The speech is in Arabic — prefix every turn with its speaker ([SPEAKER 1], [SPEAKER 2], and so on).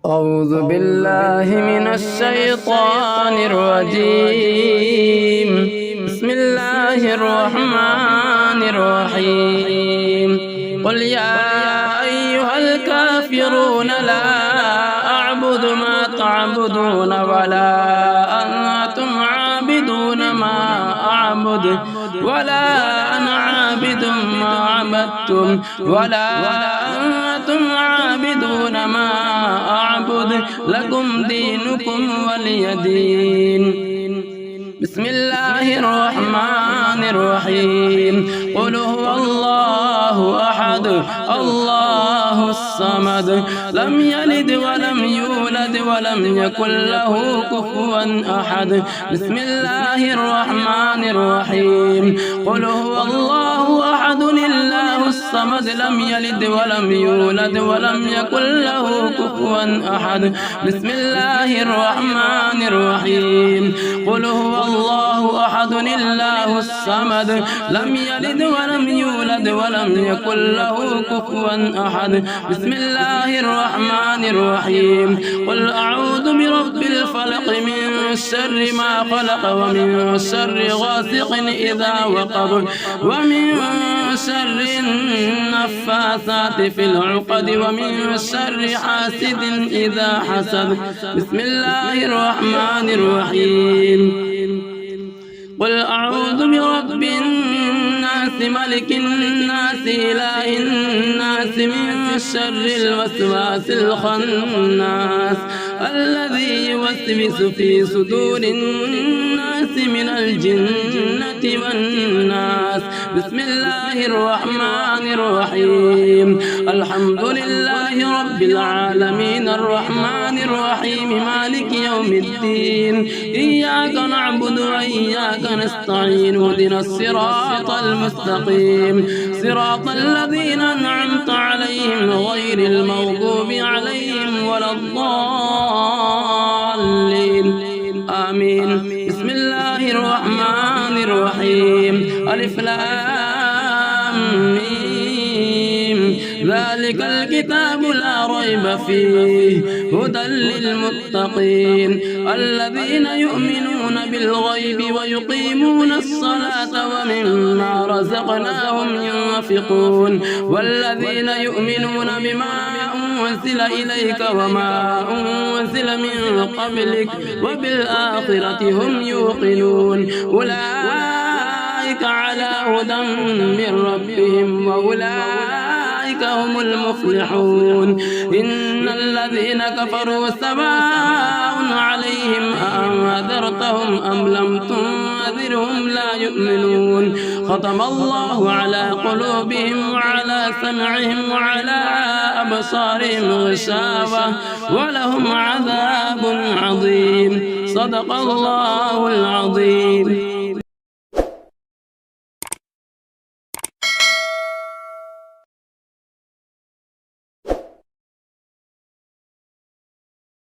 [SPEAKER 1] أعوذ بالله من الشيطان الرجيم. بسم الله الرحمن الرحيم. قل يا أيها الكافرون لا أعبد ما تعبدون ولا أنتم عابدون ما أعبد ولا أنا عابد ما عبدتم ولا أنتم عابدون ما أعبد لكم دينكم ولي دين. بسم الله الرحمن الرحيم. قل هو الله أحد الله الصمد لم يلد ولم يولد ولم يكن له كفوا أحد. بسم الله الرحمن الرحيم. قل هو الله أحد الله الصمد لم يلد ولم يولد ولم يكن له كفوا أحد. بسم الله الرحمن الرحيم. قل هو الله أحد الله الصمد لم يلد ولم يولد ولم يكن له كفوا أحد. بسم الله الرحمن الرحيم. قل أعوذ برب الفلق من شر ما خلق ومن شر غاسق إذا وقب ومن شر النفاثات في العقد ومن شر حاسد إذا حسد. بسم الله الرحمن الرحيم. قل أعوذ برب الناس ملك الناس إله الناس من شر الوسواس الخناس الذي يوسوس في صدور الناس من الجنة والناس. بسم الله الرحمن الرحيم. الحمد لله رب العالمين الرحمن الرحيم مالك يوم الدين. إياك نعبد وإياك نستعين اهدنا الصراط المستقيم صراط الذين أنعمت عليهم غير المغضوب عليهم ولا الضالين آمين. بسم الله الرحمن الرحيم. ألف لام ميم ذلك الكتاب لا ريب فيه هدى للمتقين الذين يؤمنون بالغيب ويقيمون الصلاة ومما رزقناهم ينفقون والذين يؤمنون بما أنزل إليك وما أنزل من قبلك وبالآخرة هم يوقنون أولئك على هدى من ربهم وأولئك هم المفلحون. إن الذين كفروا سواء عليهم أأنذرتهم أم لم تنذرهم لا يؤمنون. ختم الله على قلوبهم وعلى سمعهم وعلى أبصارهم غشاوة ولهم عذاب عظيم. صدق الله العظيم.